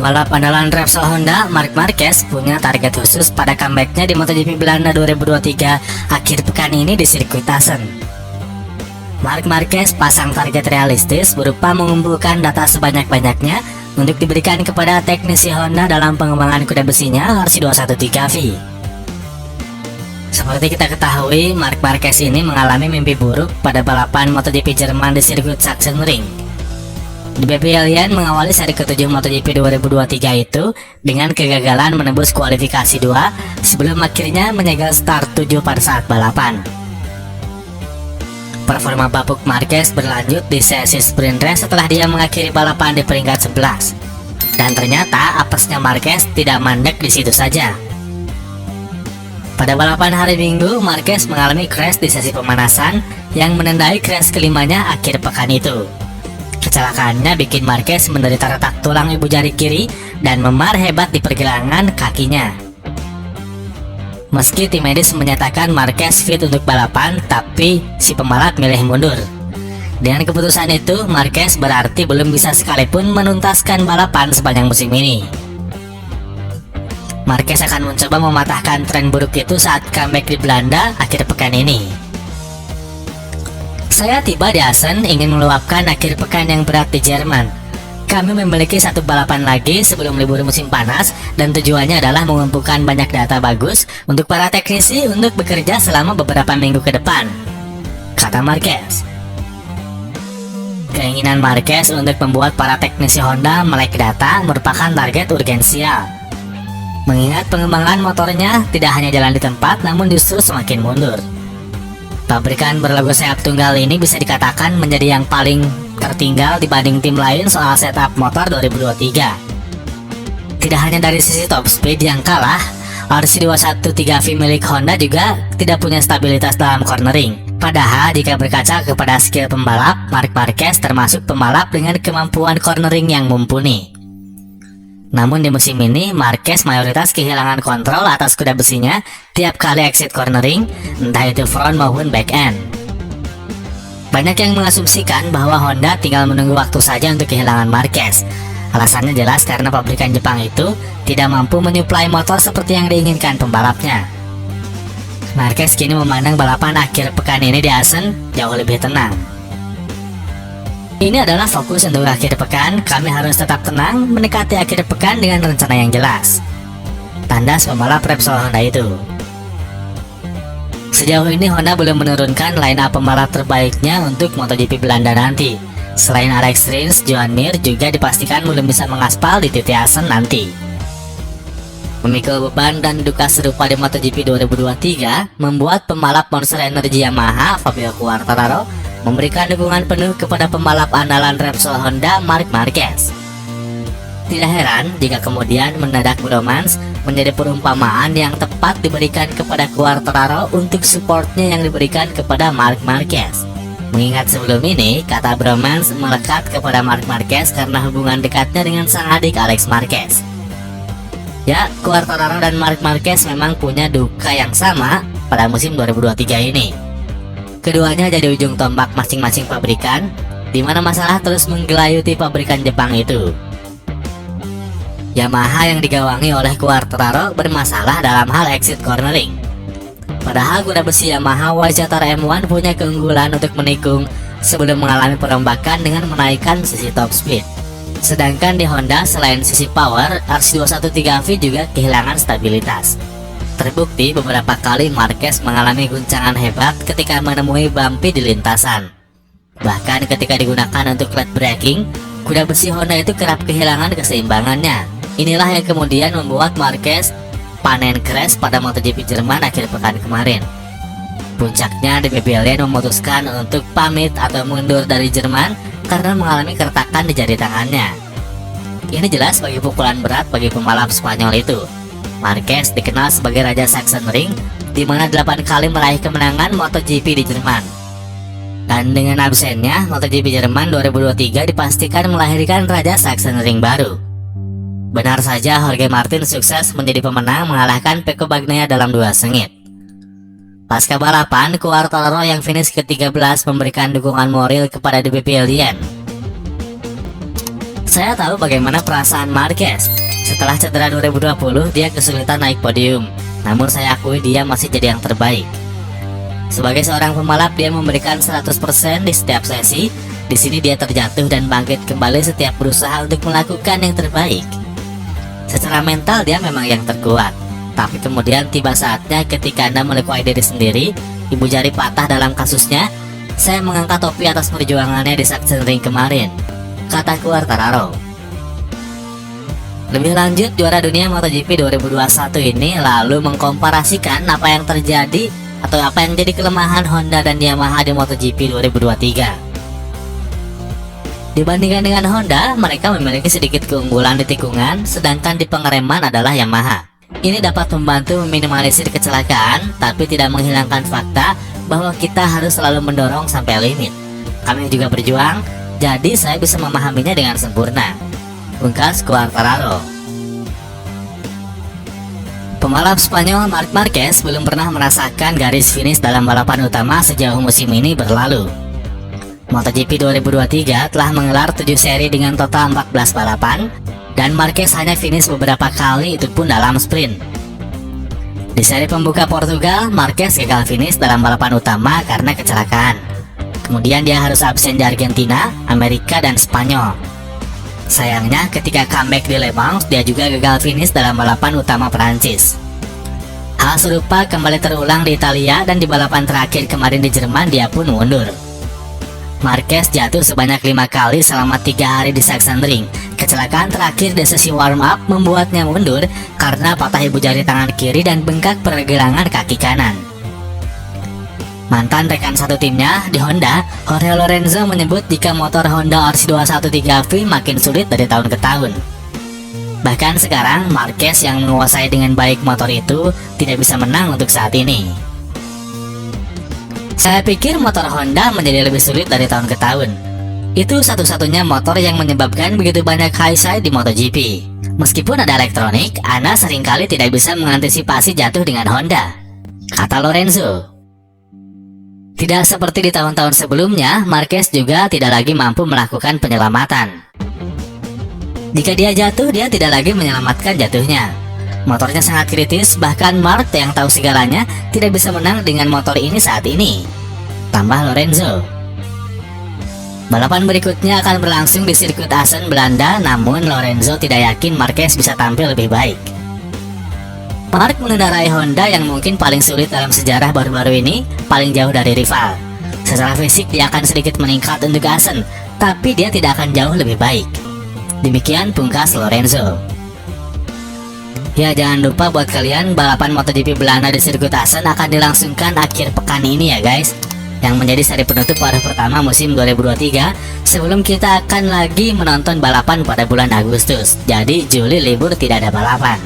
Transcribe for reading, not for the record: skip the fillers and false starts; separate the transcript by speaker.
Speaker 1: Pembalap andalan Repsol Honda, Marc Marquez, punya target khusus pada comebacknya di MotoGP Belanda 2023 akhir pekan ini di sirkuit Assen. Marc Marquez pasang target realistis berupa mengumpulkan data sebanyak-banyaknya untuk diberikan kepada teknisi Honda dalam pengembangan kuda besinya RC213V. Seperti kita ketahui, Marc Marquez ini mengalami mimpi buruk pada balapan MotoGP Jerman di sirkuit Sachsenring. The Baby Alien mengawali seri ke-7 MotoGP 2023 itu dengan kegagalan menembus kualifikasi 2 sebelum akhirnya menyegel start 7 pada saat balapan. Performa bapuk Marquez berlanjut di sesi sprint race setelah dia mengakhiri balapan di peringkat 11. Dan ternyata apesnya Marquez tidak mandek di situ saja. Pada balapan hari Minggu, Marquez mengalami crash di sesi pemanasan yang menandai crash kelimanya akhir pekan itu. Kecelakaannya bikin Marquez menderita retak tulang ibu jari kiri dan memar hebat di pergelangan kakinya. Meski tim medis menyatakan Marquez fit untuk balapan, tapi si pembalap milih mundur. Dengan keputusan itu, Marquez berarti belum bisa sekalipun menuntaskan balapan sepanjang musim ini. Marquez akan mencoba mematahkan tren buruk itu saat comeback di Belanda akhir pekan ini. Saya tiba di Assen ingin meluapkan akhir pekan yang berat di Jerman. Kami memiliki satu balapan lagi sebelum libur musim panas dan tujuannya adalah mengumpulkan banyak data bagus untuk para teknisi untuk bekerja selama beberapa minggu ke depan, kata Marquez. Keinginan Marquez untuk membuat para teknisi Honda melek data merupakan target urgensial. Mengingat pengembangan motornya tidak hanya jalan di tempat namun justru semakin mundur. Pabrikan berlogo sayap tunggal ini bisa dikatakan menjadi yang paling tertinggal dibanding tim lain soal setup motor 2023. Tidak hanya dari sisi top speed yang kalah, RC213V milik Honda juga tidak punya stabilitas dalam cornering. Padahal jika berkaca kepada skill pembalap, Marc Marquez termasuk pembalap dengan kemampuan cornering yang mumpuni. Namun di musim ini, Marquez mayoritas kehilangan kontrol atas kuda besinya tiap kali exit cornering, entah itu front maupun back end. Banyak yang mengasumsikan bahwa Honda tinggal menunggu waktu saja untuk kehilangan Marquez. Alasannya jelas karena pabrikan Jepang itu tidak mampu menyuplai motor seperti yang diinginkan pembalapnya. Marquez kini memandang balapan akhir pekan ini di Assen jauh lebih tenang. Ini adalah fokus untuk akhir pekan, kami harus tetap tenang mendekati akhir pekan dengan rencana yang jelas, tandas pembalap Repsol Honda itu. Sejauh ini Honda belum menurunkan line up pembalap terbaiknya untuk MotoGP Belanda nanti. Selain Alex Rins, Joan Mir juga dipastikan belum bisa mengaspal di TT Assen nanti. Memikul beban dan duka serupa di MotoGP 2023 membuat pembalap Monster Energy Yamaha, Fabio Quartararo, memberikan dukungan penuh kepada pembalap andalan Repsol Honda, Marc Marquez. Tidak heran jika kemudian mendadak bromance menjadi perumpamaan yang tepat diberikan kepada Quartararo untuk supportnya yang diberikan kepada Marc Marquez. Mengingat sebelum ini, kata bromance melekat kepada Marc Marquez karena hubungan dekatnya dengan sang adik Alex Marquez. Ya, Quartararo dan Marc Marquez memang punya duka yang sama pada musim 2023 ini. Keduanya jadi ujung tombak masing-masing pabrikan, di mana masalah terus menggelayuti pabrikan Jepang itu. Yamaha yang digawangi oleh Quartararo bermasalah dalam hal exit cornering. Padahal kuda besi Yamaha YZR M1 punya keunggulan untuk menikung sebelum mengalami perombakan dengan menaikkan sisi top speed. Sedangkan di Honda selain sisi power, RC213V juga kehilangan stabilitas. Terbukti beberapa kali Marquez mengalami guncangan hebat ketika menemui bumpy di lintasan. Bahkan ketika digunakan untuk late braking, kuda besi Honda itu kerap kehilangan keseimbangannya. Inilah yang kemudian membuat Marquez panen crash pada MotoGP Jerman akhir pekan kemarin. Puncaknya, The Baby Alien memutuskan untuk pamit atau mundur dari Jerman karena mengalami keretakan di jari tangannya. Ini jelas bagi pukulan berat bagi pembalap Spanyol itu. Marquez dikenal sebagai Raja Sachsenring, di mana 8 kali meraih kemenangan MotoGP di Jerman. Dan dengan absennya, MotoGP Jerman 2023 dipastikan melahirkan Raja Sachsenring baru. Benar saja, Jorge Martin sukses menjadi pemenang mengalahkan Pecco Bagnaia dalam 2 sengit. Pasca balapan, Quartararo yang finish ke-13 memberikan dukungan moral kepada DPP Alien. Saya tahu bagaimana perasaan Marquez. Setelah cedera 2020, dia kesulitan naik podium. Namun saya akui dia masih jadi yang terbaik. Sebagai seorang pembalap, dia memberikan 100% di setiap sesi. Di sini dia terjatuh dan bangkit kembali setiap berusaha untuk melakukan yang terbaik. Secara mental dia memang yang terkuat. Tapi kemudian tiba saatnya ketika Anda melukai diri sendiri, ibu jari patah dalam kasusnya. Saya mengangkat topi atas perjuangannya di Sachsenring kemarin, kata Quartararo. Lebih lanjut, juara dunia MotoGP 2021 ini lalu mengkomparasikan apa yang terjadi atau apa yang jadi kelemahan Honda dan Yamaha di MotoGP 2023. Dibandingkan dengan Honda, mereka memiliki sedikit keunggulan di tikungan, sedangkan di pengereman adalah Yamaha. Ini dapat membantu meminimalisir kecelakaan, tapi tidak menghilangkan fakta bahwa kita harus selalu mendorong sampai limit. Kami juga berjuang, jadi saya bisa memahaminya dengan sempurna, ungkas Quartararo. Pembalap Spanyol Marc Marquez belum pernah merasakan garis finish dalam balapan utama sejauh musim ini berlalu. MotoGP 2023 telah menggelar 7 seri dengan total 14 balapan, dan Marquez hanya finish beberapa kali, itu pun dalam sprint. Di seri pembuka Portugal, Marquez gagal finish dalam balapan utama karena kecelakaan. Kemudian dia harus absen di Argentina, Amerika, dan Spanyol. Sayangnya ketika comeback di Le Mans, dia juga gagal finish dalam balapan utama Perancis. Hal serupa kembali terulang di Italia, dan di balapan terakhir kemarin di Jerman dia pun mundur. Marquez jatuh sebanyak 5 kali selama 3 hari di Sachsenring. Kecelakaan terakhir di sesi warm up membuatnya mundur karena patah ibu jari tangan kiri dan bengkak pergelangan kaki kanan. Mantan rekan satu timnya di Honda, Jorge Lorenzo, menyebut jika motor Honda RC213V makin sulit dari tahun ke tahun. Bahkan sekarang Marquez yang menguasai dengan baik motor itu tidak bisa menang untuk saat ini. Saya pikir motor Honda menjadi lebih sulit dari tahun ke tahun. Itu satu-satunya motor yang menyebabkan begitu banyak high side di MotoGP. Meskipun ada elektronik, Anda seringkali tidak bisa mengantisipasi jatuh dengan Honda, kata Lorenzo. Tidak seperti di tahun-tahun sebelumnya, Marquez juga tidak lagi mampu melakukan penyelamatan. Jika dia jatuh, dia tidak lagi menyelamatkan jatuhnya. Motornya sangat kritis, bahkan Marc yang tahu segalanya tidak bisa menang dengan motor ini saat ini, tambah Lorenzo. Balapan berikutnya akan berlangsung di sirkuit Assen, Belanda, namun Lorenzo tidak yakin Marquez bisa tampil lebih baik. Marc mengendarai Honda yang mungkin paling sulit dalam sejarah baru-baru ini, paling jauh dari rival. Secara fisik dia akan sedikit meningkat untuk Assen, tapi dia tidak akan jauh lebih baik. Demikian pungkas Lorenzo. Ya, jangan lupa buat kalian, balapan MotoGP Belanda di sirkuit Assen akan dilangsungkan akhir pekan ini ya guys, yang menjadi seri penutup pada pertama musim 2023 sebelum kita akan lagi menonton balapan pada bulan Agustus. Jadi Juli libur tidak ada balapan.